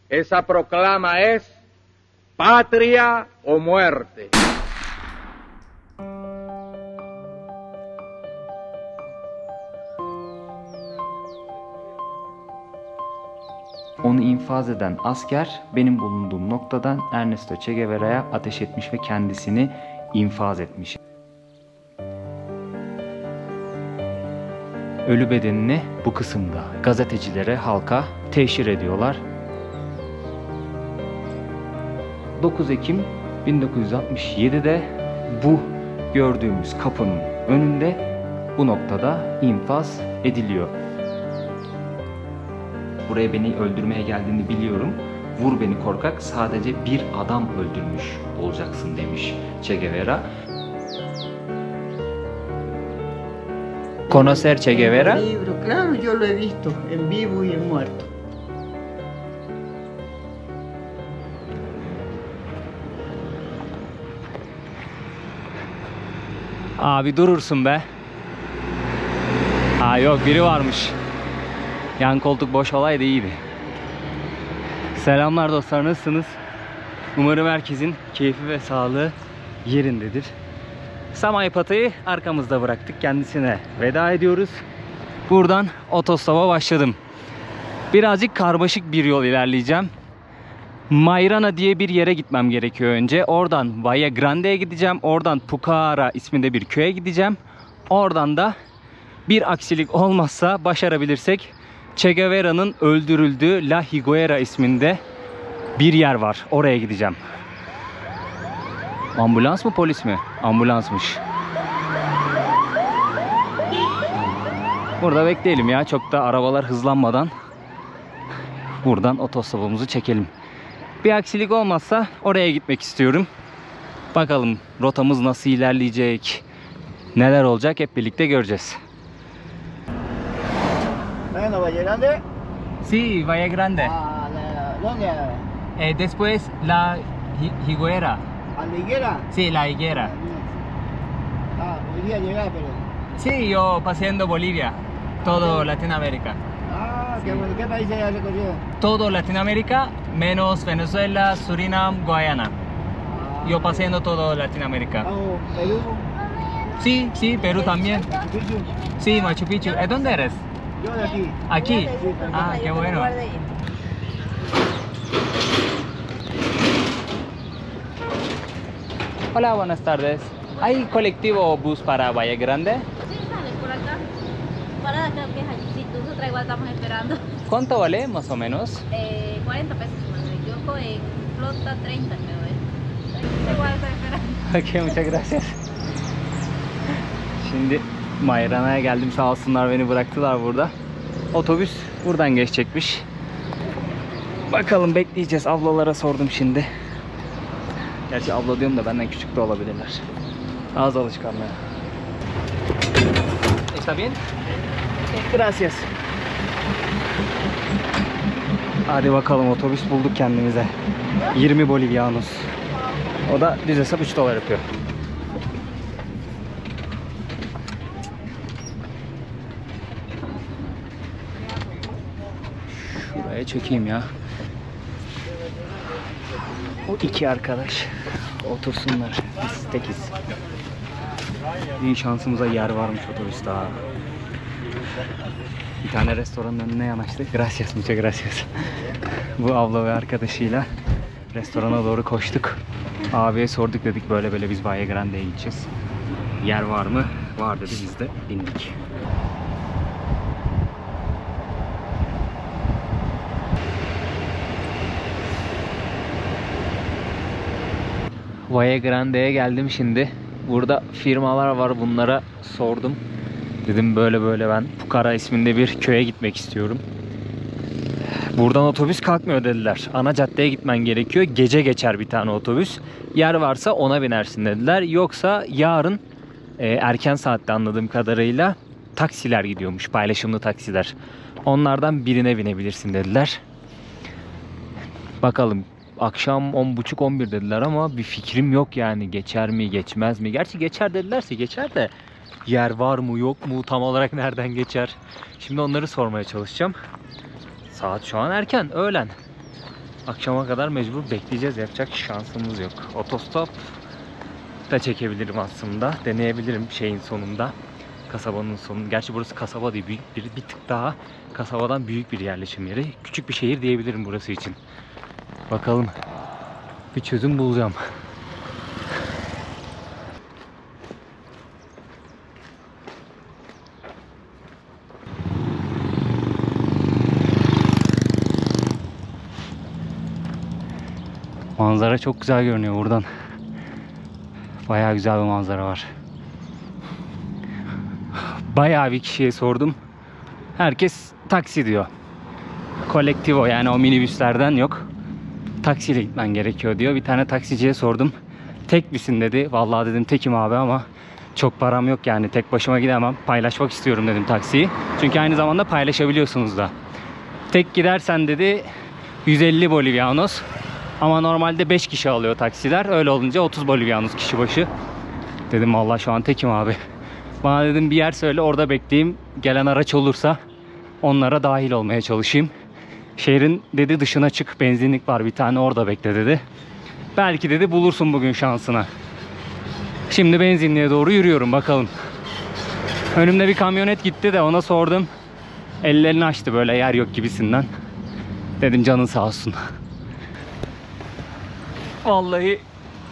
Esa proclama es patria o muerte. Onu infaz eden asker benim bulunduğum noktadan Ernesto Che Guevara'ya ateş etmiş ve kendisini infaz etmiş. Ölü bedenini bu kısımda gazetecilere, halka teşhir ediyorlar. 9 Ekim 1967'de bu gördüğümüz kapının önünde bu noktada infaz ediliyor. Buraya beni öldürmeye geldiğini biliyorum. Vur beni korkak, sadece bir adam öldürmüş olacaksın demiş Che Guevara. ¿Conocer Che Guevara? Libro, claro, yo lo he visto en vivo y en muerto. Abi durursun be. Ha yok, biri varmış. Yan koltuk boş olaydı iyiydi. Selamlar dostlar, nasılsınız? Umarım herkesin keyfi ve sağlığı yerindedir. Samaypata'yı arkamızda bıraktık. Kendisine veda ediyoruz. Buradan otostopa başladım. Birazcık karmaşık bir yol ilerleyeceğim. Mayrana diye bir yere gitmem gerekiyor önce. Oradan Valle Grande'ye gideceğim. Oradan Pucara isminde bir köye gideceğim. Oradan da bir aksilik olmazsa, başarabilirsek, Che Guevara'nın öldürüldüğü La Higuera isminde bir yer var. Oraya gideceğim. Ambulans mı, polis mi? Ambulansmış. Burada bekleyelim ya. Çok da arabalar hızlanmadan buradan otostopumuzu çekelim. Bir aksilik olmazsa oraya gitmek istiyorum. Bakalım rotamız nasıl ilerleyecek, neler olacak, hep birlikte göreceğiz. Bueno, Valle Grande. Sí, Valle Grande. ¿Dónde? Después la Higuera. ¿A la higuera? Sí, la Higuera. Podría llegar, pero... Sí, yo paseando Bolivia, todo Latinoamérica. Qué bueno. ¿Qué países ya recorrido? Todo Latinoamérica, menos Venezuela, Surinam, Guyana. Yo paseando todo Latinoamérica. Perú. Sí, sí, Perú también. Machu Picchu. Sí, Machu Picchu. ¿Dónde eres? Yo de aquí. Aquí. Ah, qué bueno. Hola, buenas tardes. ¿Hay colectivo o bus para Valle Grande? Sí, sale por acá. Parada creo que es allí. Sí, nosotros igual estamos esperando. ¿Cuánto vale más o menos? 40 pesos si no me equivoco. En flota 30 creo. Igual estoy esperando. Okay, muchas gracias. Şimdi Mayrana'ya geldim, sağ olsunlar beni bıraktılar burada. Otobüs buradan geçecekmiş. Bakalım, bekleyeceğiz. Ablalara sordum şimdi. Gerçi abla diyorum da benden küçük de olabilirler. Ağız alışkanlığı. ¿Está bien? Gracias. Hadi bakalım, otobüs bulduk kendimize. 20 bolivianos. O da düz hesap 3 dolar yapıyor. Şuraya çekeyim ya. O iki arkadaş otursunlar. Biz tekiz. İyi şansımıza yer varmış otobüste ha. Bir tane restoranın önüne yanaştık. Gracias, muchas gracias. Bu abla ve arkadaşıyla restorana doğru koştuk. Abiye sorduk, dedik böyle böyle biz Valle Grande'ye gideceğiz. Yer var mı? Var dedi, biz de bindik. Valle Grande'ye geldim şimdi. Burada firmalar var, bunlara sordum. Dedim böyle böyle ben Pucara isminde bir köye gitmek istiyorum. Buradan otobüs kalkmıyor dediler. Ana caddeye gitmen gerekiyor. Gece geçer bir tane otobüs. Yer varsa ona binersin dediler. Yoksa yarın erken saatte anladığım kadarıyla taksiler gidiyormuş. Paylaşımlı taksiler. Onlardan birine binebilirsin dediler. Bakalım. Akşam 10.30-11 dediler ama bir fikrim yok yani. Geçer mi geçmez mi? Gerçi geçer dedilerse geçer de yer var mı yok mu, tam olarak nereden geçer? Şimdi onları sormaya çalışacağım. Saat şu an erken, öğlen. Akşama kadar mecbur bekleyeceğiz. Yapacak şansımız yok. Otostop da çekebilirim aslında. Deneyebilirim şeyin sonunda. Kasabanın sonunda. Gerçi burası kasaba değil. Büyük bir tık daha kasabadan büyük bir yerleşim yeri. Küçük bir şehir diyebilirim burası için. Bakalım. Bir çözüm bulacağım. Manzara çok güzel görünüyor buradan. Bayağı güzel bir manzara var. Bayağı bir kişiye sordum. Herkes taksi diyor. Kolektivo, yani o minibüslerden yok. Taksiyle gitmen gerekiyor diyor. Bir tane taksiciye sordum. Tek misin dedi. Vallahi dedim tekim abi ama çok param yok, yani tek başıma gidemem. Paylaşmak istiyorum dedim taksiyi. Çünkü aynı zamanda paylaşabiliyorsunuz da. Tek gidersen dedi 150 bolivianos. Ama normalde 5 kişi alıyor taksiler. Öyle olunca 30 bolivianos kişi başı. Dedim vallahi şu an tekim abi. Bana dedim bir yer söyle, orada bekleyeyim. Gelen araç olursa onlara dahil olmaya çalışayım. Şehrin dedi dışına çık, benzinlik var bir tane, orada bekle dedi. Belki dedi bulursun bugün şansına. Şimdi benzinliğe doğru yürüyorum, bakalım. Önümde bir kamyonet gitti de ona sordum. Ellerini açtı böyle yer yok gibisinden. Dedim canın sağ olsun. Vallahi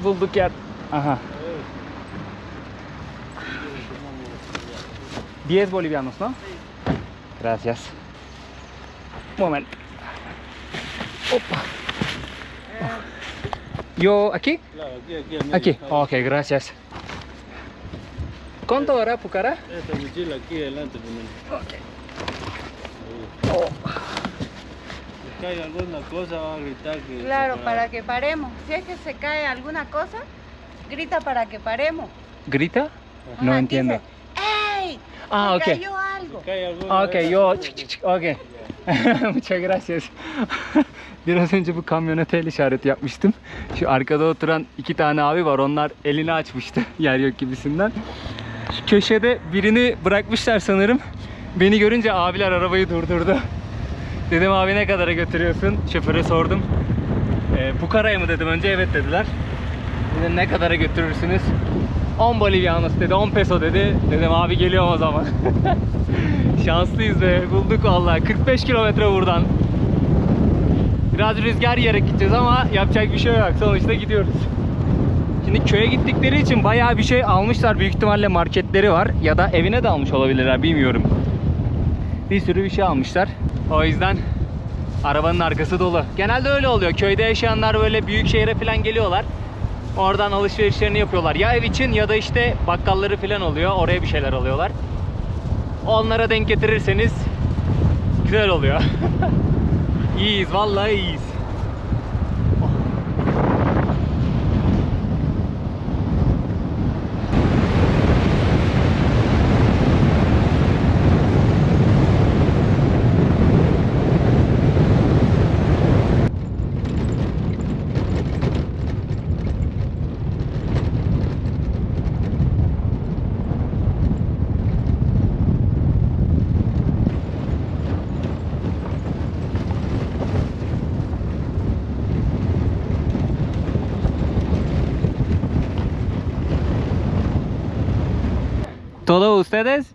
bulduk yer. Aha. 10 bolivianos, ¿no? Gracias. Moment. Opa. Yo aquí? Aquí. Okay, gracias. ¿Cuánto hora Pucara? Esta mochila aquí adelante primero. Okay. Oh. Si cae alguna cosa va a gritar que... Claro, para que paremos. Si es que se cae alguna cosa, grita para que paremos. ¿Grita? No Ajá, entiendo. dice, ¡ey! Ah, Se ok. cayó algo. Si cae alguna Okay, yo. Okay. Muchas gracias. Biraz önce bu kamyonete el işareti yapmıştım. Şu arkada oturan 2 tane abi var. Onlar elini açmıştı yer yok gibisinden. Şu köşede birini bırakmışlar sanırım. Beni görünce abiler arabayı durdurdu. Dedim abi ne kadara götürüyorsun? Şoföre sordum. Pucara'ya mı dedim önce, evet dediler. Dedim ne kadara götürürsünüz? 10 bolivianos dedi, 10 peso dedi. Dedim abi geliyorum o zaman. Şanslıyız be, bulduk vallahi. 45 kilometre buradan. Biraz rüzgar yiyerek gideceğiz ama yapacak bir şey yok. Sonuçta gidiyoruz. Şimdi köye gittikleri için bayağı bir şey almışlar. Büyük ihtimalle marketleri var. Ya da evine de almış olabilirler, bilmiyorum. Bir sürü bir şey almışlar. O yüzden arabanın arkası dolu. Genelde öyle oluyor. Köyde yaşayanlar böyle büyük şehre falan geliyorlar. Oradan alışverişlerini yapıyorlar. Ya ev için ya da işte bakkalları falan oluyor. Oraya bir şeyler alıyorlar. Onlara denk getirirseniz güzel oluyor. İyiyiz, vallahi iyiyiz. ¿Todos ustedes?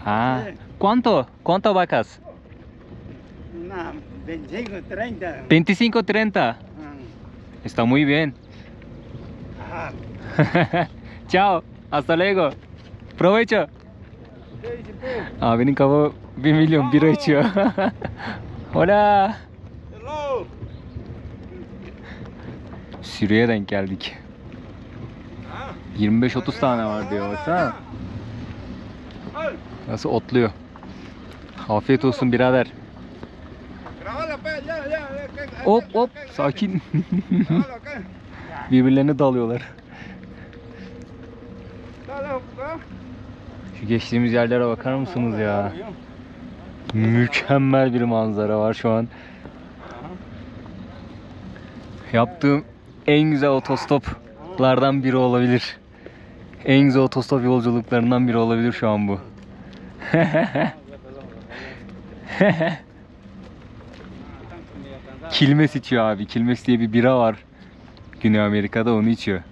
Ah, ¿cuánto? ¿Cuánto vacas? Una 25, 30. 25, 30. Está muy bien. Ciao, hasta luego. Provecho. Abinin kafa 1 milyon bira içiyor. Hola. Hello. Sürüye denk geldik. 25-30 tane var diyor, baksana. Nasıl otluyor. Afiyet olsun birader. Hop hop, sakin. Birbirlerine dalıyorlar. Şu geçtiğimiz yerlere bakar mısınız ya? Mükemmel bir manzara var şu an. Yaptığım en güzel otostoplardan biri olabilir. En güzel otostop yolculuklarından biri olabilir şu an bu. Quilmes içiyor abi. Quilmes diye bir bira var. Güney Amerika'da onu içiyor.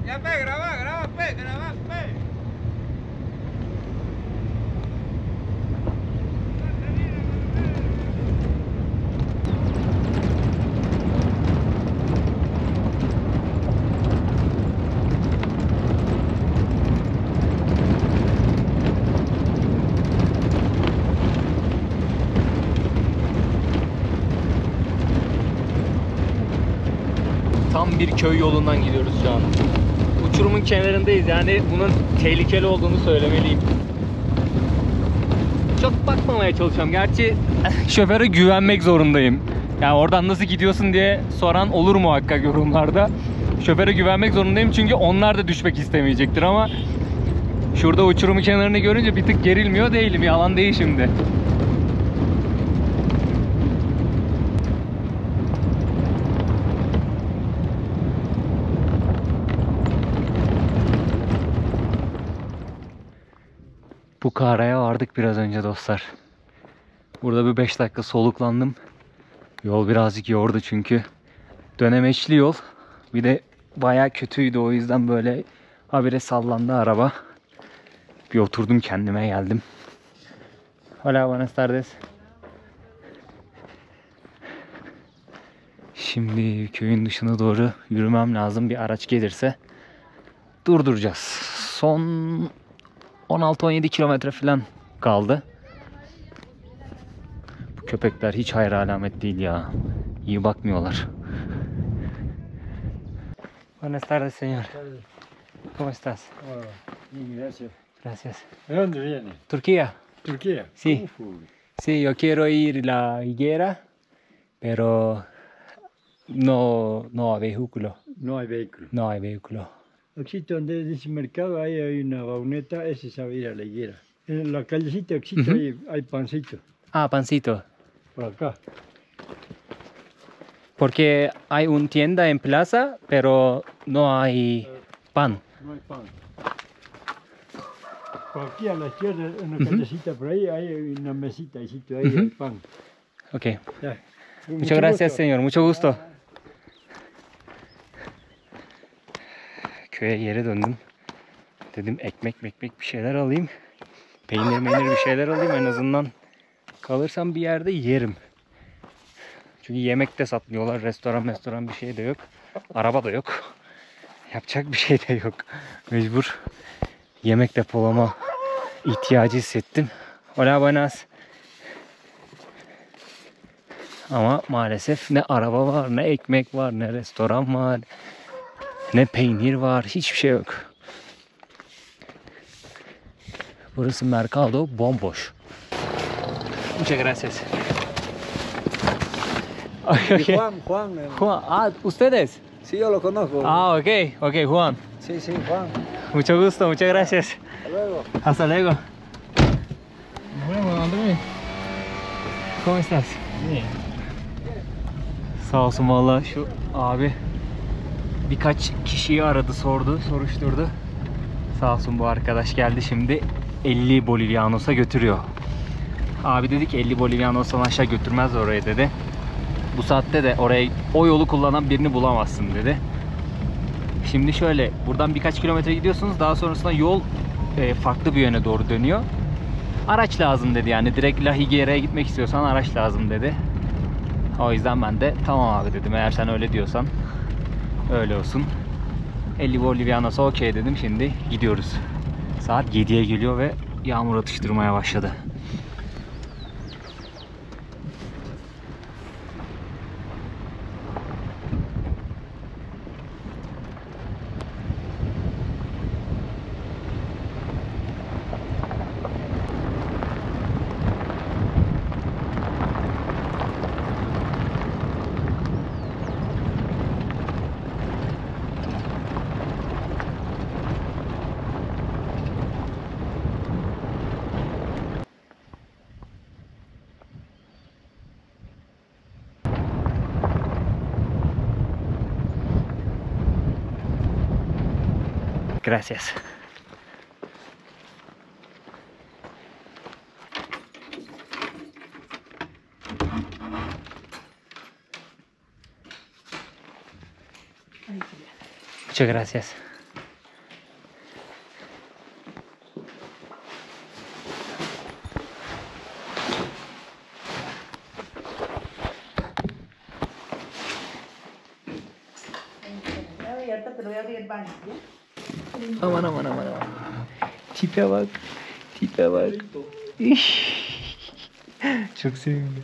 Ya pe, graba pe, graba pe. Tam bir köy yolundan gidiyoruz şu an. Uçurumun kenarındayız, yani bunun tehlikeli olduğunu söylemeliyim. Çok bakmamaya çalışıyorum. Gerçi şoföre güvenmek zorundayım. Yani oradan nasıl gidiyorsun diye soran olur muhakkak yorumlarda. Şoföre güvenmek zorundayım çünkü onlar da düşmek istemeyecektir ama şurada uçurumun kenarını görünce bir tık gerilmiyor değilim. Yalan değil şimdi. Bu Bukara'ya vardık biraz önce dostlar. Burada bir 5 dakika soluklandım. Yol birazcık yordu çünkü. Dönemeçli yol. Bir de bayağı kötüydü, o yüzden böyle habire sallandı araba. Bir oturdum, kendime geldim. Hola, buenas tardes. Şimdi köyün dışına doğru yürümem lazım. Bir araç gelirse durduracağız. Son 16-17 kilometre falan kaldı. Bu köpekler hiç hayır alamet değil ya. İyi bakmıyorlar. Buenas tardes, señor. ¿Cómo estás? Hola, bien, gracias. Gracias. ¿De dónde viene? Turquía. ¿Turquía? Sí. Sí, yo quiero ir a la higuera, pero no hay vehículo. No hay vehículo. No hay vehículo. Aquí donde dice mercado, ahí hay una vagoneta, ese sabe ir a la higuera. En la callecita existe, hay pancito, Ah, pancito. por acá. Porque hay una tienda en plaza, pero no hay pan. No hay pan. Por aquí a la izquierda, en una callecita por ahí, hay una mesita, y sitio, ahí hay pan. Ok. Ya. Muchas gracias, señor. Mucho gusto. Köye geri döndüm. Dedim ekmek bir şeyler alayım. Peynir bir şeyler alayım. En azından kalırsam bir yerde yerim. Çünkü yemek de satmıyorlar. Restoran bir şey de yok. Araba da yok. Yapacak bir şey de yok. Mecbur yemek depolama ihtiyacı hissettim. Hola, buenas. Ama maalesef ne araba var, ne ekmek var, ne restoran var, ne peynir var. Hiçbir şey yok. Burası Mercado bomboş. Muchas gracias. Okay. Juan. Juan, ustedes. Sí, yo lo conozco. Ok, Juan. Sí, Juan. Mucho gusto, muchas gracias. Hasta luego. Hasta luego. Bueno, André. ¿Cómo estás? Bien. Sağ olsun valla, şu abi birkaç kişiyi aradı, soruşturdu. Sağ olsun, bu arkadaş geldi şimdi 50 Bolivianos'a götürüyor. Abi dedi ki 50 Bolivianos'tan aşağı götürmez oraya dedi. Bu saatte de oraya o yolu kullanan birini bulamazsın dedi. Şimdi şöyle, buradan birkaç kilometre gidiyorsunuz, daha sonrasında yol farklı bir yöne doğru dönüyor. Araç lazım dedi, yani direkt La Higuera'ya gitmek istiyorsan araç lazım dedi. O yüzden ben de tamam abi dedim, eğer sen öyle diyorsan öyle olsun. 50 Bolivianos'a okey dedim, şimdi gidiyoruz. Saat 7'ye geliyor ve yağmur atıştırmaya başladı. Gracias. Muchas gracias. Aman aman aman aman. Tipe bak. Tipe bak. Çok sevimli.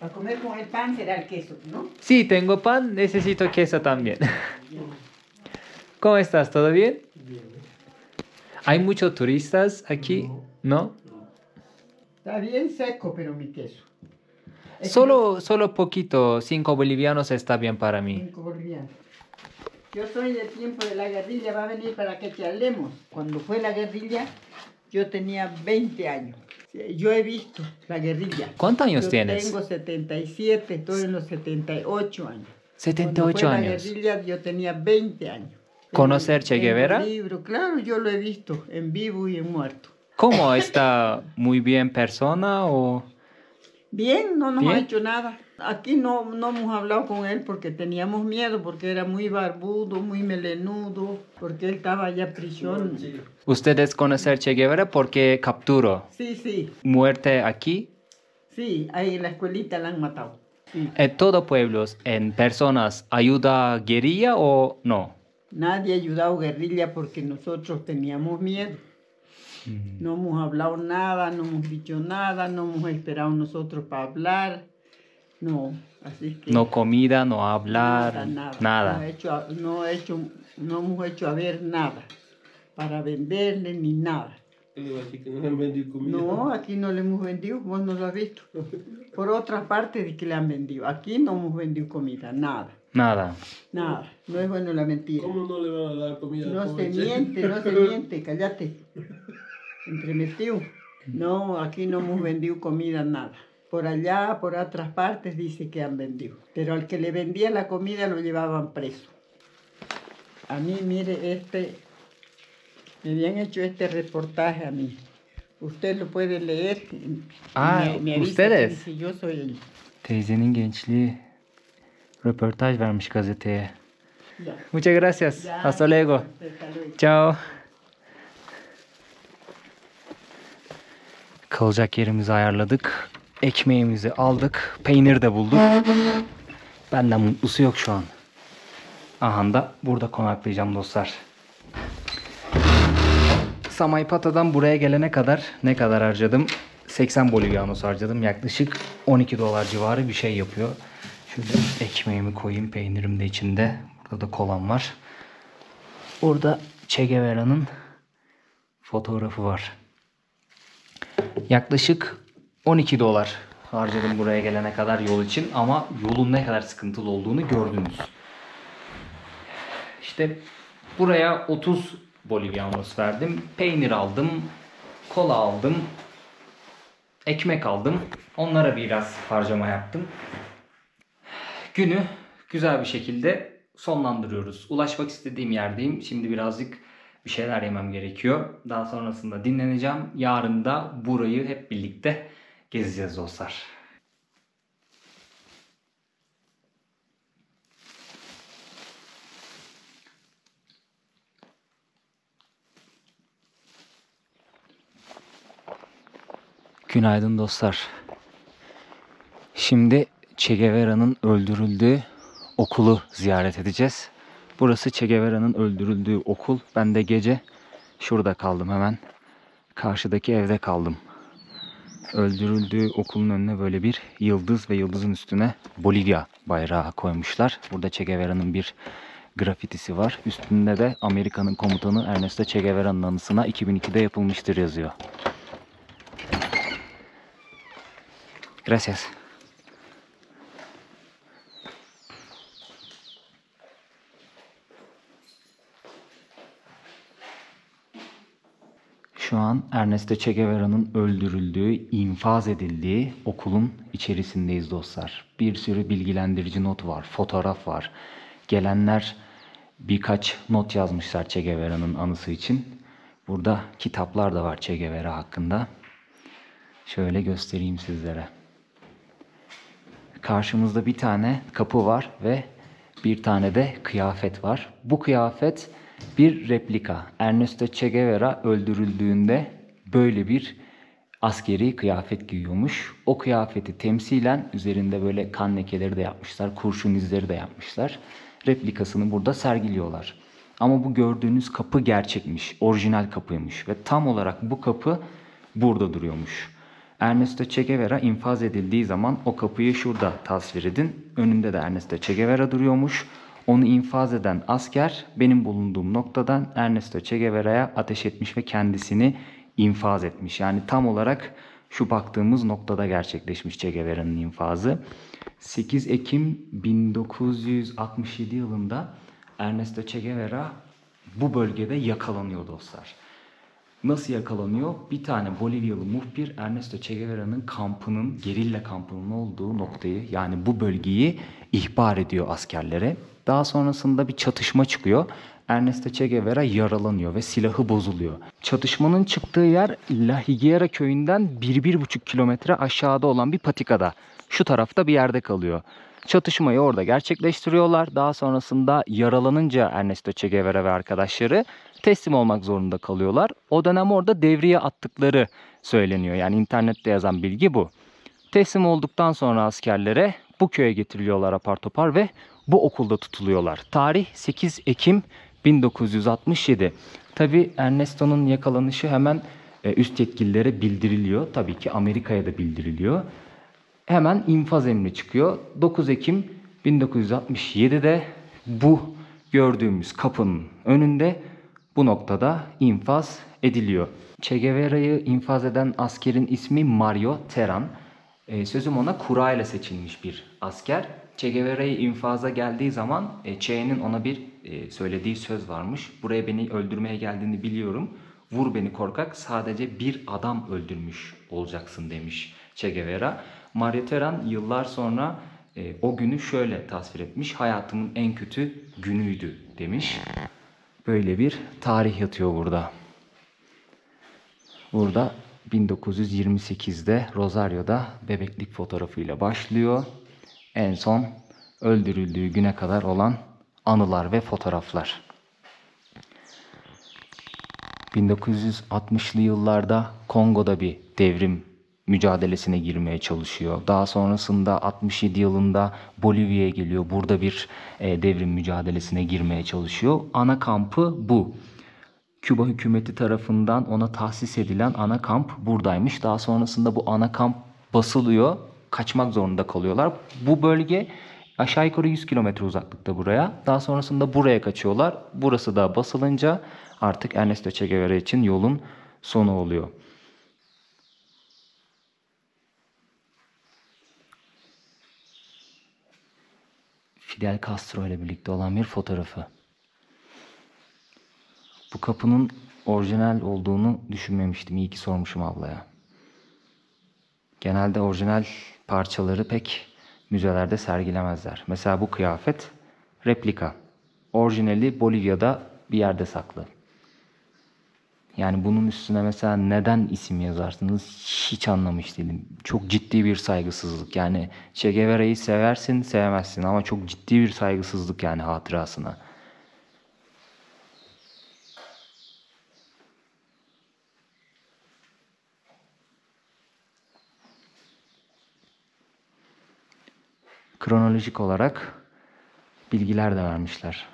Para comer con el pan será el queso, ¿no? Sí, tengo pan, necesito queso también. ¿Cómo estás? ¿Todo bien? ¿Hay muchos turistas aquí? ¿No? Está bien seco, pero mi queso. Es Solo poquito, 5 bolivianos está bien para mí. 5 bolivianos. Yo soy del tiempo de la guerrilla, va a venir para que te hablemos. Cuando fue la guerrilla, yo tenía 20 años. Yo he visto la guerrilla. ¿Cuántos años Yo tienes? Tengo 77, estoy en los 78 años. 78 Cuando fue años. la guerrilla, yo tenía 20 años. ¿Conocer Che Guevara? En el libro, claro, yo lo he visto en vivo y en muerto. ¿Cómo está? ¿Muy bien persona o...? Bien, no nos ¿Bien? ha hecho nada. Aquí no hemos hablado con él porque teníamos miedo, porque era muy barbudo, muy melenudo, porque él estaba allá en prisión. ¿Ustedes conocen Che Guevara porque capturó? Sí, ¿Muerte aquí? sí, ahí en la escuelita la han matado. Sí. ¿En todo pueblos, en personas, ayuda guerrilla o no? Nadie ha ayudado guerrilla porque nosotros teníamos miedo. No hemos hablado nada, no hemos dicho nada, no hemos esperado nosotros para hablar. No, así que... No comida, no hablar, nada. No hemos hecho a ver nada para venderle ni nada. Así que no le han vendido comida. No, aquí no le hemos vendido, vos no lo has visto. Por otra parte de que le han vendido. Aquí no hemos vendido comida, nada. Nada. Nada, no es bueno la mentira. ¿Cómo no le van a dar comida? No se Pobre Che? miente, cállate. Entremetido. No, aquí no hemos vendido comida, nada. Por allá, por otras partes, dice que han vendido. Pero al que le vendía la comida lo llevaban preso. A mí, mire, me habían hecho este reportaje a mí. Usted lo puede leer. Me avisa ustedes. que yo soy el... Teyzenin gençliği röportaj vermiş gazeteye. Ya. Muchas gracias. Ya. Hasta luego. Hasta luego. Ciao. Kalacak yerimizi ayarladık. Ekmeğimizi aldık. Peynir de bulduk. Benden mutlusu yok şu an. Aha da burada konaklayacağım dostlar. Samaypata'dan buraya gelene kadar ne kadar harcadım? 80 bolivianos harcadım. Yaklaşık 12 dolar civarı bir şey yapıyor. Şöyle ekmeğimi koyayım. Peynirim de içinde. Burada da kolam var. Burada Che Guevara'nın fotoğrafı var. Yaklaşık 12 dolar harcadım buraya gelene kadar yol için. Ama yolun ne kadar sıkıntılı olduğunu gördünüz. İşte buraya 30 bolivianos verdim. Peynir aldım. Kola aldım. Ekmek aldım. Onlara biraz harcama yaptım. Günü güzel bir şekilde sonlandırıyoruz. Ulaşmak istediğim yerdeyim. Şimdi birazcık bir şeyler yemem gerekiyor. Daha sonrasında dinleneceğim. Yarın da burayı hep birlikte gezeceğiz dostlar. Günaydın dostlar. Şimdi Che Guevara'nın öldürüldüğü okulu ziyaret edeceğiz. Burası Che Guevara'nın öldürüldüğü okul. Ben de gece şurada kaldım, hemen karşıdaki evde kaldım. Öldürüldüğü okulun önüne böyle bir yıldız ve yıldızın üstüne Bolivya bayrağı koymuşlar. Burada Che Guevara'nın bir grafitisi var. Üstünde de Amerika'nın komutanı Ernesto Che Guevara'nın anısına 2002'de yapılmıştır yazıyor. Gracias. Şu an Ernesto Che Guevara'nın öldürüldüğü, infaz edildiği okulun içerisindeyiz dostlar. Bir sürü bilgilendirici not var, fotoğraf var. Gelenler birkaç not yazmışlar Che Guevara'nın anısı için. Burada kitaplar da var Che Guevara hakkında. Şöyle göstereyim sizlere. Karşımızda bir tane kapı var ve bir tane de kıyafet var. Bu kıyafet bir replika. Ernesto Che Guevara öldürüldüğünde böyle bir askeri kıyafet giyiyormuş. O kıyafeti temsilen üzerinde böyle kan lekeleri de yapmışlar, kurşun izleri de yapmışlar. Replikasını burada sergiliyorlar. Ama bu gördüğünüz kapı gerçekmiş, orijinal kapıymış ve tam olarak bu kapı burada duruyormuş. Ernesto Che Guevara infaz edildiği zaman o kapıyı şurada tasvir edin. Önünde de Ernesto Che Guevara duruyormuş. Onu infaz eden asker benim bulunduğum noktadan Ernesto Che Guevara'ya ateş etmiş ve kendisini infaz etmiş. Yani tam olarak şu baktığımız noktada gerçekleşmiş Che Guevara'nın infazı. 8 Ekim 1967 yılında Ernesto Che Guevara bu bölgede yakalanıyor dostlar. Nasıl yakalanıyor? Bir tane Bolivyalı muhbir Ernesto Che Guevara'nın kampının, gerilla kampının olduğu noktayı, yani bu bölgeyi ihbar ediyor askerlere. Daha sonrasında bir çatışma çıkıyor. Ernesto Che Guevara yaralanıyor ve silahı bozuluyor. Çatışmanın çıktığı yer La Higuera köyünden 1-1,5 kilometre aşağıda olan bir patikada. Şu tarafta bir yerde kalıyor. Çatışmayı orada gerçekleştiriyorlar. Daha sonrasında yaralanınca Ernesto Che Guevara ve arkadaşları teslim olmak zorunda kalıyorlar. O dönem orada devriye attıkları söyleniyor. Yani internette yazan bilgi bu. Teslim olduktan sonra askerlere bu köye getiriliyorlar apar topar ve bu okulda tutuluyorlar. Tarih 8 Ekim 1967. Tabi Ernesto'nun yakalanışı hemen üst yetkililere bildiriliyor. Tabii ki Amerika'ya da bildiriliyor. Hemen infaz emri çıkıyor. 9 Ekim 1967'de bu gördüğümüz kapının önünde bu noktada infaz ediliyor. Che Guevara'yı infaz eden askerin ismi Mario Terán. Sözüm ona kura ile seçilmiş bir asker. Che Guevara'yı infaza geldiği zaman Che'nin ona bir söylediği söz varmış. Buraya beni öldürmeye geldiğini biliyorum. Vur beni korkak, sadece bir adam öldürmüş olacaksın demiş Che Guevara. Mario Terán yıllar sonra o günü şöyle tasvir etmiş. Hayatımın en kötü günüydü demiş. Böyle bir tarih yatıyor burada. Burada 1928'de Rosario'da bebeklik fotoğrafıyla başlıyor. En son öldürüldüğü güne kadar olan anılar ve fotoğraflar. 1960'lı yıllarda Kongo'da bir devrim mücadelesine girmeye çalışıyor. Daha sonrasında 67 yılında Bolivya'ya geliyor. Burada bir devrim mücadelesine girmeye çalışıyor. Ana kampı bu. Küba hükümeti tarafından ona tahsis edilen ana kamp buradaymış. Daha sonrasında bu ana kamp basılıyor. Kaçmak zorunda kalıyorlar. Bu bölge aşağı yukarı 100 kilometre uzaklıkta buraya. Daha sonrasında buraya kaçıyorlar. Burası da basılınca artık Ernesto Che Guevara için yolun sonu oluyor. Fidel Castro ile birlikte olan bir fotoğrafı. Bu kapının orijinal olduğunu düşünmemiştim. İyi ki sormuşum ablaya. Genelde orijinal parçaları pek müzelerde sergilemezler. Mesela bu kıyafet replika. Orijinali Bolivya'da bir yerde saklı. Yani bunun üstüne mesela neden isim yazarsınız hiç anlamış değilim. Çok ciddi bir saygısızlık. Yani Che Guevara'yı seversin, sevmezsin ama çok ciddi bir saygısızlık yani hatırasına. Kronolojik olarak bilgiler de vermişler.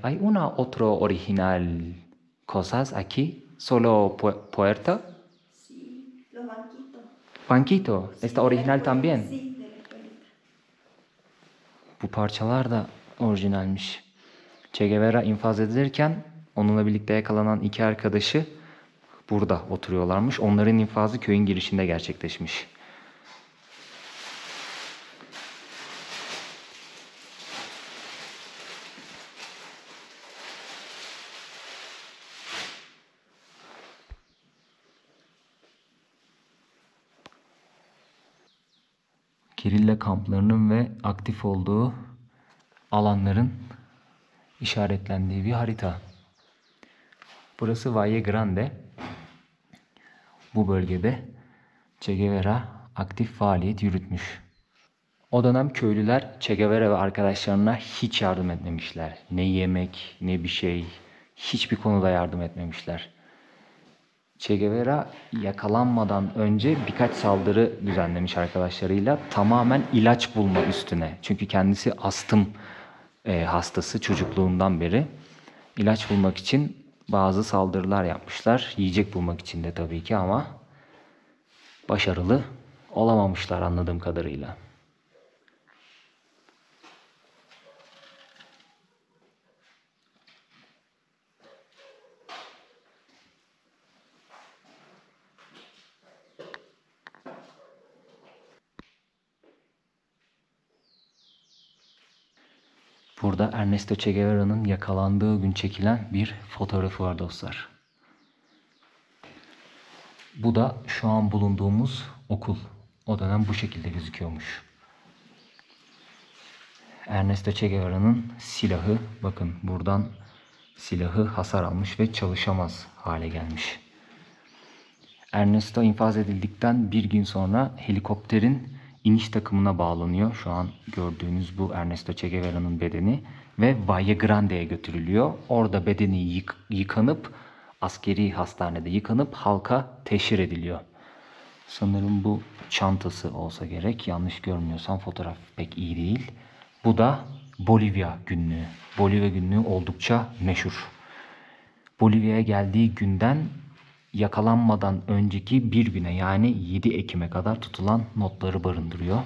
¿Hay una otro original cosas aquí? ¿Solo puerta? Sí, los banquitos. Banquito. ¿Está original también? Sí, de la escuelita. Bu parçalar da orijinalmiş. Che Guevara infaz edilirken onunla birlikte yakalanan 2 arkadaşı burada oturuyorlarmış. Onların infazı köyün girişinde gerçekleşmiş. Gerilla kamplarının ve aktif olduğu alanların işaretlendiği bir harita. Burası Valle Grande. Bu bölgede Che Guevara aktif faaliyet yürütmüş. O dönem köylüler Che Guevara ve arkadaşlarına hiç yardım etmemişler. Ne yemek, ne bir şey, hiçbir konuda yardım etmemişler. Che Guevara yakalanmadan önce birkaç saldırı düzenlemiş arkadaşlarıyla, tamamen ilaç bulma üstüne. Çünkü kendisi astım hastası çocukluğundan beri. İlaç bulmak için bazı saldırılar yapmışlar. Yiyecek bulmak için de tabii ki, ama başarılı olamamışlar anladığım kadarıyla. Burada Ernesto Che Guevara'nın yakalandığı gün çekilen bir fotoğrafı var dostlar. Bu da şu an bulunduğumuz okul. O dönem bu şekilde gözüküyormuş. Ernesto Che Guevara'nın silahı, bakın buradan silahı hasar almış ve çalışamaz hale gelmiş. Ernesto infaz edildikten bir gün sonra helikopterin iniş takımına bağlanıyor. Şu an gördüğünüz bu Ernesto Che Guevara'nın bedeni ve Valle Grande'ye götürülüyor. Orada bedeni yıkanıp askeri hastanede yıkanıp halka teşhir ediliyor. Sanırım bu çantası olsa gerek. Yanlış görmüyorsam fotoğraf pek iyi değil. Bu da Bolivya günlüğü. Bolivya günlüğü oldukça meşhur. Bolivya'ya geldiği günden yakalanmadan önceki bir güne, yani 7 Ekim'e kadar tutulan notları barındırıyor.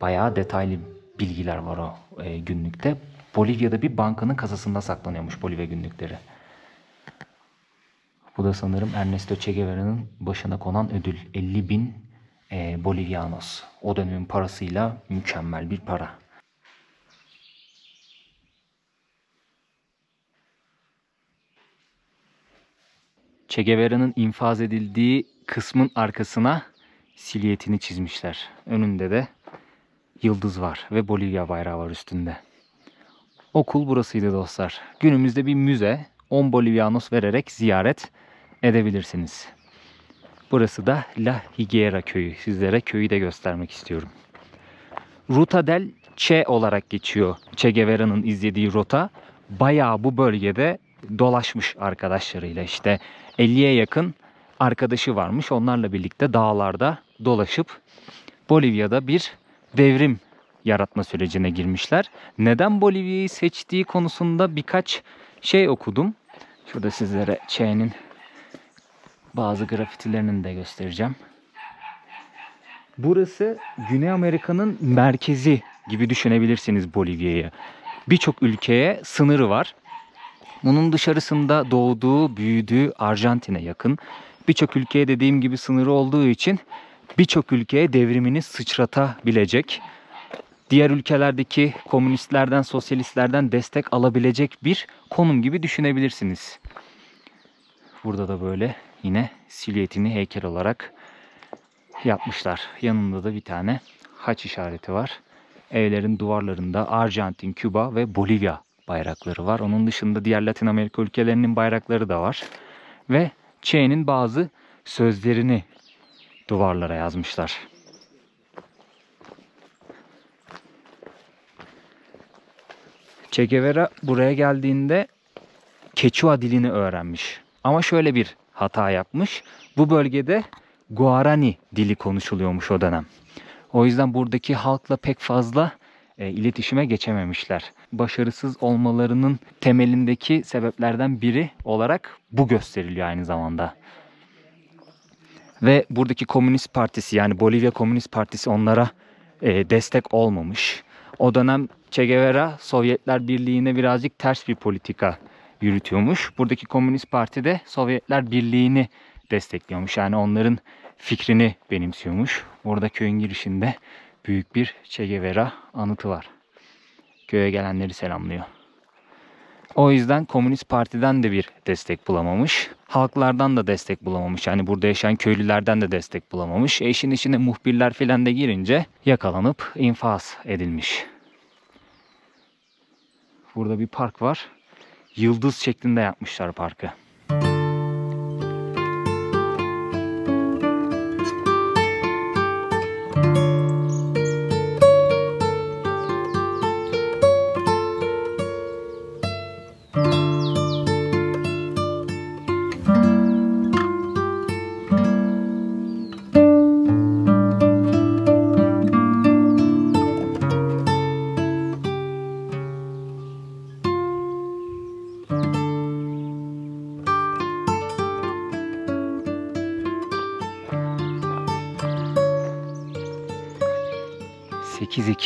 Bayağı detaylı bilgiler var o günlükte. Bolivya'da bir bankanın kasasında saklanıyormuş Bolivya günlükleri. Bu da sanırım Ernesto Che Guevara'nın başına konan ödül. 50.000 Bolivianos. O dönemin parasıyla mükemmel bir para. Che Guevara'nın infaz edildiği kısmın arkasına silüetini çizmişler. Önünde de yıldız var ve Bolivya bayrağı var üstünde. Okul burasıydı dostlar. Günümüzde bir müze. 10 Bolivianos vererek ziyaret edebilirsiniz. Burası da La Higuera köyü. Sizlere köyü de göstermek istiyorum. Ruta del Che olarak geçiyor. Che Guevara'nın izlediği rota. Bayağı bu bölgede dolaşmış arkadaşlarıyla. İşte 50'ye yakın arkadaşı varmış. Onlarla birlikte dağlarda dolaşıp Bolivya'da bir devrim yaratma sürecine girmişler. Neden Bolivya'yı seçtiği konusunda birkaç şey okudum. Şurada sizlere Che'nin bazı grafitilerini de göstereceğim. Burası Güney Amerika'nın merkezi gibi düşünebilirsiniz Bolivya'yı. Birçok ülkeye sınırı var. Bunun dışarısında doğduğu, büyüdüğü Arjantin'e yakın. Birçok ülkeye dediğim gibi sınırı olduğu için birçok ülkeye devrimini sıçratabilecek, diğer ülkelerdeki komünistlerden, sosyalistlerden destek alabilecek bir konum gibi düşünebilirsiniz. Burada da böyle yine silüetini heykel olarak yapmışlar. Yanında da bir tane haç işareti var. Evlerin duvarlarında Arjantin, Küba ve Bolivya bayrakları var. Onun dışında diğer Latin Amerika ülkelerinin bayrakları da var. Ve Che'nin bazı sözlerini duvarlara yazmışlar. Che Guevara buraya geldiğinde Quechua dilini öğrenmiş. Ama şöyle bir hata yapmış. Bu bölgede Guarani dili konuşuluyormuş o dönem. O yüzden buradaki halkla pek fazla iletişime geçememişler. Başarısız olmalarının temelindeki sebeplerden biri olarak bu gösteriliyor aynı zamanda. Ve buradaki Komünist Partisi, yani Bolivya Komünist Partisi onlara destek olmamış. O dönem Che Guevara Sovyetler Birliği'ne birazcık ters bir politika yürütüyormuş. Buradaki Komünist Parti de Sovyetler Birliği'ni destekliyormuş. Yani onların fikrini benimsiyormuş. Burada köyün girişinde büyük bir Che Guevara anıtı var. Köye gelenleri selamlıyor. O yüzden Komünist Parti'den de bir destek bulamamış. Halklardan da destek bulamamış. Yani burada yaşayan köylülerden de destek bulamamış. İşin içine muhbirler filan da girince yakalanıp infaz edilmiş. Burada bir park var. Yıldız şeklinde yapmışlar parkı.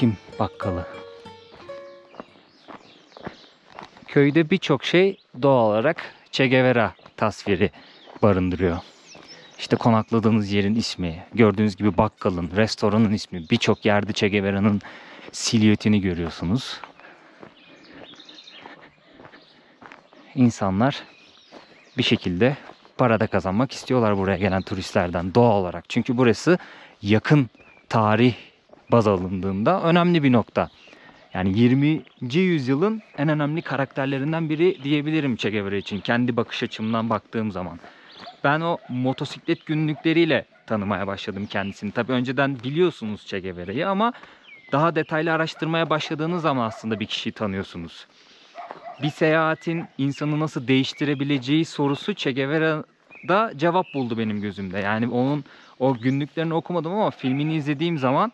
Ekim bakkalı. Köyde birçok şey doğal olarak Che Guevara tasviri barındırıyor. İşte konakladığınız yerin ismi, gördüğünüz gibi bakkalın, restoranın ismi, birçok yerde Che Guevara'nın silüetini görüyorsunuz. İnsanlar bir şekilde para da kazanmak istiyorlar buraya gelen turistlerden doğal olarak. Çünkü burası yakın tarih baz alındığında önemli bir nokta. Yani 20. yüzyılın en önemli karakterlerinden biri diyebilirim Che Guevara için. Kendi bakış açımdan baktığım zaman. Ben o motosiklet günlükleriyle tanımaya başladım kendisini. Tabii önceden biliyorsunuz Che Guevara'yı ama daha detaylı araştırmaya başladığınız zaman aslında bir kişiyi tanıyorsunuz. Bir seyahatin insanı nasıl değiştirebileceği sorusu Che Guevara'da cevap buldu benim gözümde. Yani onun o günlüklerini okumadım ama filmini izlediğim zaman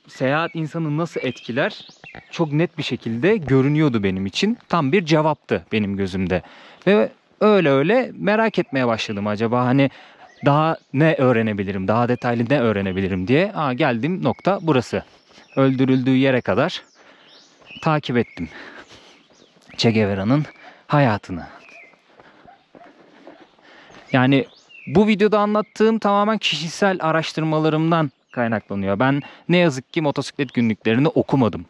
seyahat insanı nasıl etkiler çok net bir şekilde görünüyordu benim için. Tam bir cevaptı benim gözümde. Ve öyle merak etmeye başladım acaba hani daha ne öğrenebilirim, daha detaylı ne öğrenebilirim diye. Geldiğim nokta burası. Öldürüldüğü yere kadar takip ettim Che Guevara'nın hayatını. Yani bu videoda anlattığım tamamen kişisel araştırmalarımdan kaynaklanıyor. Ben ne yazık ki motosiklet günlüklerini okumadım.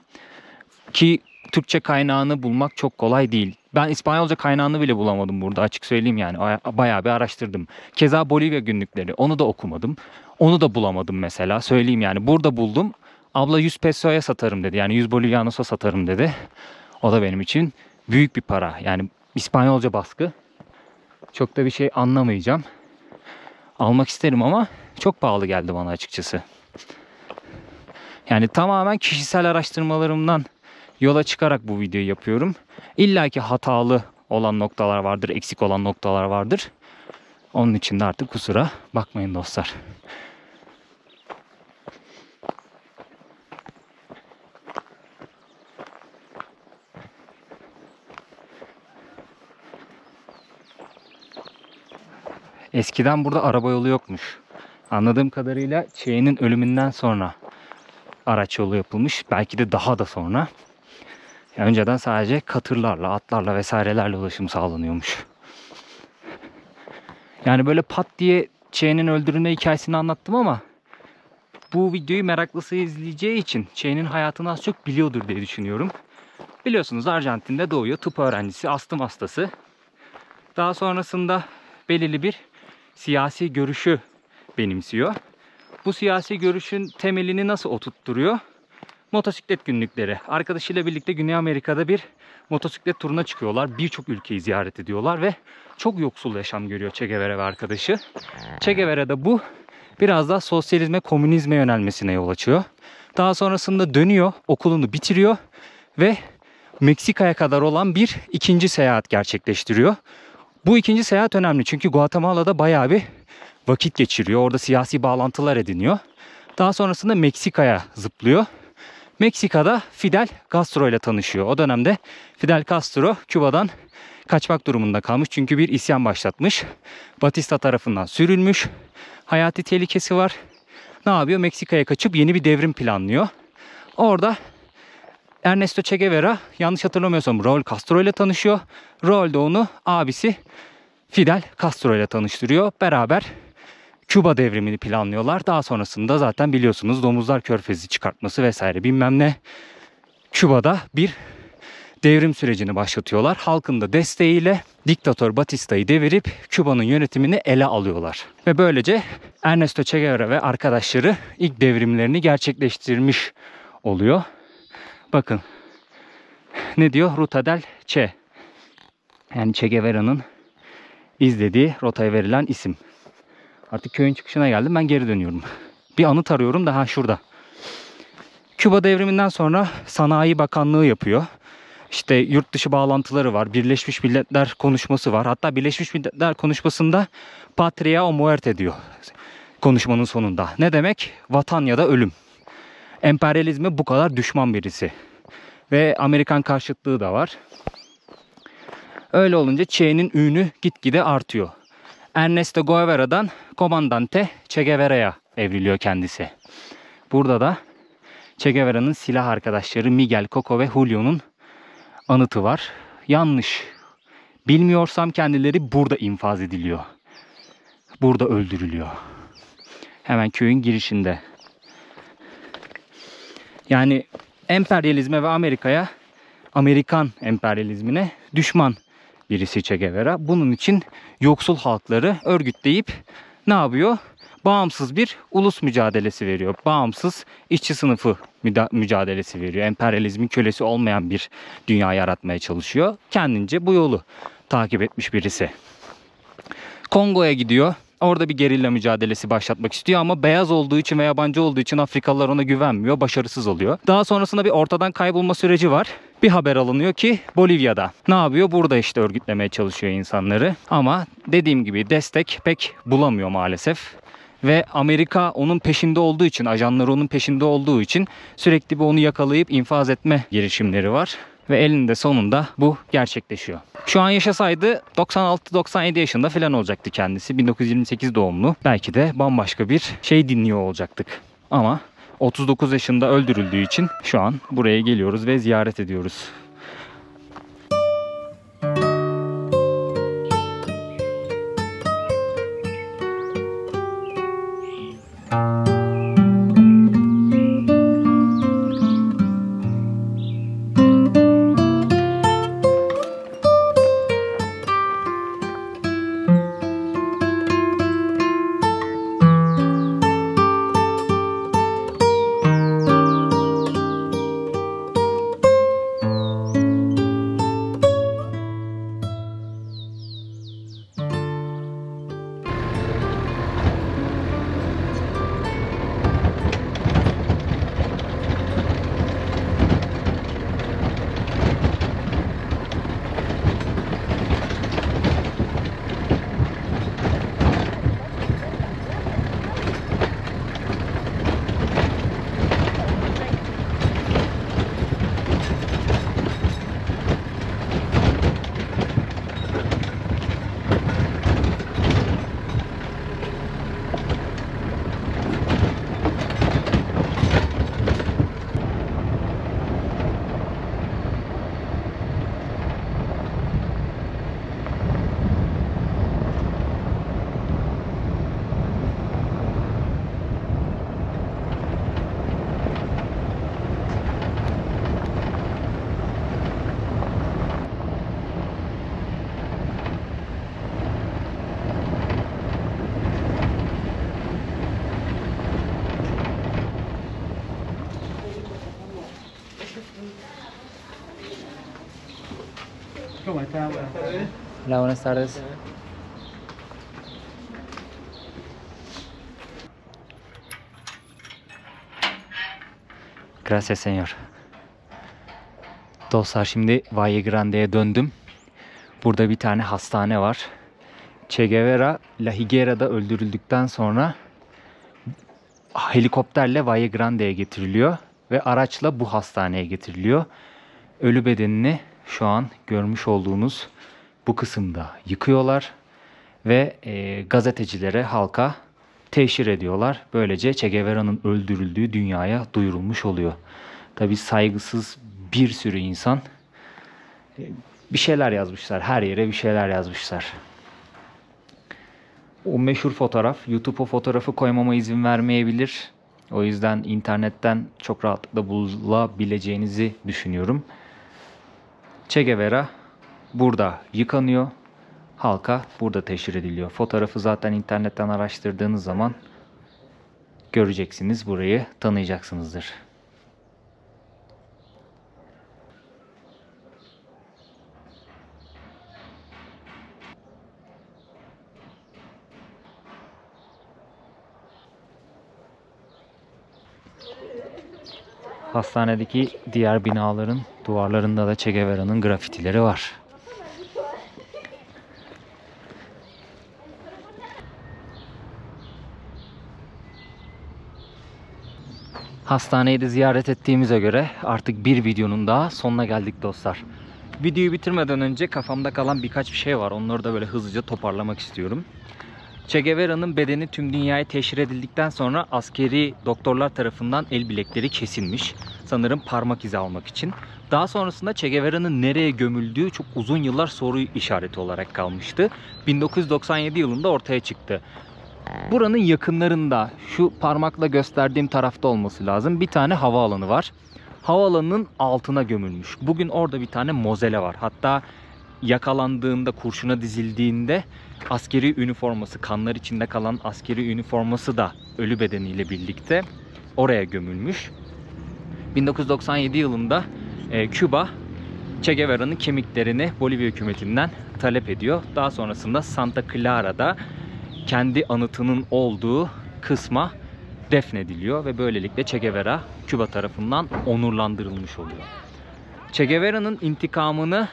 Ki Türkçe kaynağını bulmak çok kolay değil. Ben İspanyolca kaynağını bile bulamadım burada, açık söyleyeyim yani. Bayağı bir araştırdım. Keza Bolivya günlükleri, onu da okumadım. Onu da bulamadım mesela, söyleyeyim yani. Burada buldum. Abla 100 pesoya satarım dedi. Yani 100 bolivianos'a satarım dedi. O da benim için büyük bir para. Yani İspanyolca baskı. Çok da bir şey anlamayacağım. Almak isterim ama çok pahalı geldi bana açıkçası. Yani tamamen kişisel araştırmalarımdan yola çıkarak bu videoyu yapıyorum. İlla ki hatalı olan noktalar vardır, eksik olan noktalar vardır. Onun için de artık kusura bakmayın dostlar. Eskiden burada araba yolu yokmuş. Anladığım kadarıyla Che'nin ölümünden sonra araç yolu yapılmış. Belki de daha da sonra. Yani önceden sadece katırlarla, atlarla vesairelerle ulaşım sağlanıyormuş. Yani böyle pat diye Che'nin öldürülme hikayesini anlattım ama bu videoyu meraklısı izleyeceği için Che'nin hayatını az çok biliyordur diye düşünüyorum. Biliyorsunuz Arjantin'de doğuyor. Tıp öğrencisi, astım hastası. Daha sonrasında belirli bir siyasi görüşü benimsiyor. Bu siyasi görüşün temelini nasıl oturtturuyor? Motosiklet günlükleri. Arkadaşıyla birlikte Güney Amerika'da bir motosiklet turuna çıkıyorlar. Birçok ülkeyi ziyaret ediyorlar ve çok yoksul yaşam görüyor Che Guevara ve arkadaşı. Che Guevara da bu biraz daha sosyalizme, komünizme yönelmesine yol açıyor. Daha sonrasında dönüyor, okulunu bitiriyor ve Meksika'ya kadar olan bir ikinci seyahat gerçekleştiriyor. Bu ikinci seyahat önemli çünkü Guatemala'da bayağı bir vakit geçiriyor. Orada siyasi bağlantılar ediniyor. Daha sonrasında Meksika'ya zıplıyor. Meksika'da Fidel Castro ile tanışıyor. O dönemde Fidel Castro Küba'dan kaçmak durumunda kalmış. Çünkü bir isyan başlatmış. Batista tarafından sürülmüş. Hayati tehlikesi var. Ne yapıyor? Meksika'ya kaçıp yeni bir devrim planlıyor. Orada Ernesto Che Guevara yanlış hatırlamıyorsam Raul Castro ile tanışıyor. Raul de onu abisi Fidel Castro ile tanıştırıyor. Beraber Küba devrimini planlıyorlar. Daha sonrasında zaten biliyorsunuz domuzlar körfezi çıkartması vesaire bilmem ne. Küba'da bir devrim sürecini başlatıyorlar. Halkın da desteğiyle diktatör Batista'yı devirip Küba'nın yönetimini ele alıyorlar. Ve böylece Ernesto Che Guevara ve arkadaşları ilk devrimlerini gerçekleştirmiş oluyor. Bakın ne diyor? Ruta del Che. Yani Che Guevara'nın izlediği rotaya verilen isim. Artık köyün çıkışına geldim. Ben geri dönüyorum. Bir anıt arıyorum da şurada. Küba devriminden sonra Sanayi Bakanlığı yapıyor. İşte yurt dışı bağlantıları var. Birleşmiş Milletler konuşması var. Hatta Birleşmiş Milletler konuşmasında Patria o muerte diyor. Konuşmanın sonunda. Ne demek? Vatan ya da ölüm. Emperyalizme bu kadar düşman birisi. Ve Amerikan karşıtlığı da var. Öyle olunca Che'nin ünü gitgide artıyor. Ernesto Guevara'dan Komandante Che Guevara'ya evriliyor kendisi. Burada da Che Guevara'nın silah arkadaşları Miguel, Coco ve Julio'nun anıtı var. Yanlış bilmiyorsam kendileri burada infaz ediliyor. Burada öldürülüyor. Hemen köyün girişinde. Yani emperyalizme ve Amerikan emperyalizmine düşman birisi Che Guevara. Bunun için yoksul halkları örgütleyip ne yapıyor? Bağımsız bir ulus mücadelesi veriyor. Bağımsız işçi sınıfı mücadelesi veriyor. Emperyalizmin kölesi olmayan bir dünya yaratmaya çalışıyor. Kendince bu yolu takip etmiş birisi. Kongo'ya gidiyor. Orada bir gerilla mücadelesi başlatmak istiyor ama beyaz olduğu için ve yabancı olduğu için Afrikalılar ona güvenmiyor. Başarısız oluyor. Daha sonrasında bir ortadan kaybolma süreci var. Bir haber alınıyor ki Bolivya'da. Ne yapıyor? Burada işte örgütlemeye çalışıyor insanları. Ama dediğim gibi destek pek bulamıyor maalesef. Ve Amerika onun peşinde olduğu için, ajanları onun peşinde olduğu için sürekli bir onu yakalayıp infaz etme girişimleri var. Ve elinde sonunda bu gerçekleşiyor. Şu an yaşasaydı 96-97 yaşında falan olacaktı kendisi. 1928 doğumlu. Belki de bambaşka bir şey dinliyor olacaktık. Ama 39 yaşında öldürüldüğü için şu an buraya geliyoruz ve ziyaret ediyoruz. ¿Cómo está? Hola, buenas tardes. Gracias señor. Dostlar şimdi Valle Grande'ye döndüm. Burada bir tane hastane var. Che Guevara La Higuera'da öldürüldükten sonra helikopterle Valle Grande'ye getiriliyor ve araçla bu hastaneye getiriliyor. Ölü bedenini şu an görmüş olduğunuz bu kısımda yıkıyorlar ve gazetecilere, halka teşhir ediyorlar. Böylece Che Guevara'nın öldürüldüğü dünyaya duyurulmuş oluyor. Tabii saygısız bir sürü insan bir şeyler yazmışlar. Her yere bir şeyler yazmışlar. O meşhur fotoğraf, YouTube o fotoğrafı koymama izin vermeyebilir. O yüzden internetten çok rahatlıkla bulabileceğinizi düşünüyorum. Che Guevara burada yıkanıyor. Halka burada teşhir ediliyor. Fotoğrafı zaten internetten araştırdığınız zaman göreceksiniz. Burayı tanıyacaksınızdır. Hastanedeki diğer binaların duvarlarında da Che Guevara'nın grafitileri var. Hastaneyi de ziyaret ettiğimize göre artık bir videonun daha sonuna geldik dostlar. Videoyu bitirmeden önce kafamda kalan birkaç bir şey var. Onları da böyle hızlıca toparlamak istiyorum. Che Guevara'nın bedeni tüm dünyaya teşhir edildikten sonra askeri doktorlar tarafından el bilekleri kesilmiş. Sanırım parmak izi almak için. Daha sonrasında Che Guevara'nın nereye gömüldüğü çok uzun yıllar soru işareti olarak kalmıştı. 1997 yılında ortaya çıktı. Buranın yakınlarında, şu parmakla gösterdiğim tarafta olması lazım, bir tane havaalanı var. Havaalanının altına gömülmüş. Bugün orada bir tane mozele var. Hatta yakalandığında, kurşuna dizildiğinde askeri üniforması, kanlar içinde kalan askeri üniforması da ölü bedeniyle birlikte oraya gömülmüş. 1997 yılında Küba Che Guevara'nın kemiklerini Bolivya hükümetinden talep ediyor. Daha sonrasında Santa Clara'da kendi anıtının olduğu kısma defnediliyor ve böylelikle Che Guevara Küba tarafından onurlandırılmış oluyor. Che Guevara'nın intikamını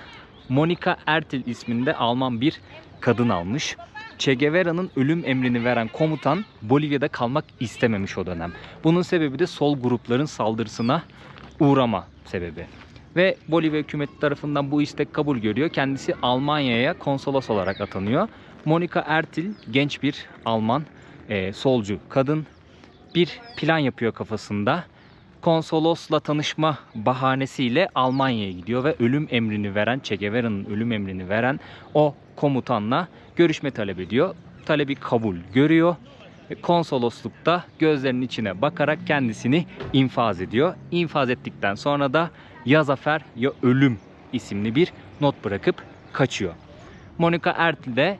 Monica Ertel isminde Alman bir kadın almış. Che Guevara'nın ölüm emrini veren komutan Bolivya'da kalmak istememiş o dönem. Bunun sebebi de sol grupların saldırısına uğrama sebebi. Ve Bolivya hükümeti tarafından bu istek kabul görüyor. Kendisi Almanya'ya konsolos olarak atanıyor. Monica Ertel genç bir Alman solcu kadın. Bir plan yapıyor kafasında. Konsolosla tanışma bahanesiyle Almanya'ya gidiyor ve ölüm emrini veren, Che Guevara'nın ölüm emrini veren o komutanla görüşme talep ediyor. Talebi kabul görüyor. Konsoloslukta gözlerinin içine bakarak kendisini infaz ediyor. İnfaz ettikten sonra da ya zafer ya ölüm isimli bir not bırakıp kaçıyor. Monica Ertel de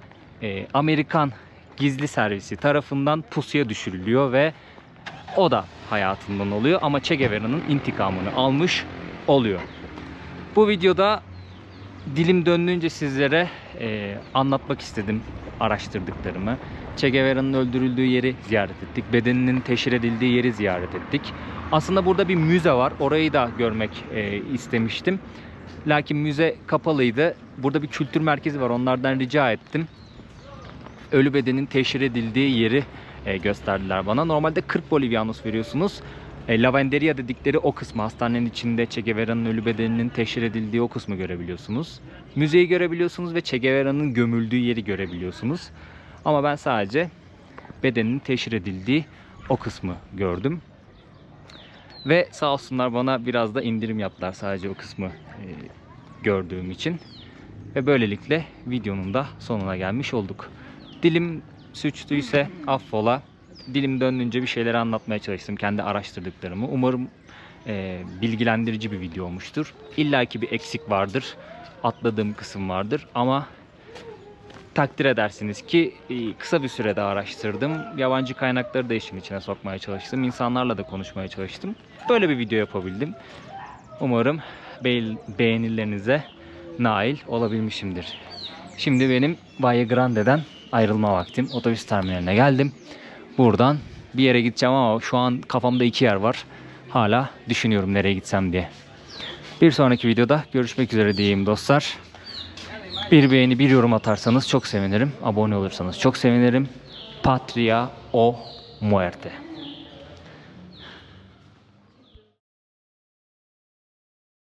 Amerikan gizli servisi tarafından pusuya düşürülüyor ve o da hayatından oluyor ama Che Guevara'nın intikamını almış oluyor. Bu videoda dilim döndüğünce sizlere anlatmak istedim araştırdıklarımı. Che Guevara'nın öldürüldüğü yeri ziyaret ettik. Bedeninin teşhir edildiği yeri ziyaret ettik. Aslında burada bir müze var. Orayı da görmek istemiştim. Lakin müze kapalıydı. Burada bir kültür merkezi var. Onlardan rica ettim. Ölü bedenin teşhir edildiği yeri gösterdiler bana. Normalde 40 Bolivianos veriyorsunuz. Lavanderia dedikleri o kısmı, hastanenin içinde Che Guevara'nın ölü bedeninin teşhir edildiği o kısmı görebiliyorsunuz. Müzeyi görebiliyorsunuz ve Che Guevara'nın gömüldüğü yeri görebiliyorsunuz. Ama ben sadece bedeninin teşhir edildiği o kısmı gördüm. Ve sağ olsunlar bana biraz da indirim yaptılar sadece o kısmı gördüğüm için. Ve böylelikle videonun da sonuna gelmiş olduk. Dilim suçluysa affola. Dilim döndüğünce bir şeyleri anlatmaya çalıştım. Kendi araştırdıklarımı. Umarım bilgilendirici bir video olmuştur. İlla ki bir eksik vardır. Atladığım kısım vardır. Ama takdir edersiniz ki kısa bir sürede araştırdım. Yabancı kaynakları da işin içine sokmaya çalıştım. İnsanlarla da konuşmaya çalıştım. Böyle bir video yapabildim. Umarım beğenilerinize nail olabilmişimdir. Şimdi benim Valle Grande'den ayrılma vaktim. Otobüs terminaline geldim. Buradan bir yere gideceğim ama şu an kafamda iki yer var. Hala düşünüyorum nereye gitsem diye. Bir sonraki videoda görüşmek üzere diyeyim dostlar. Bir beğeni, bir yorum atarsanız çok sevinirim. Abone olursanız çok sevinirim. Patria o muerte.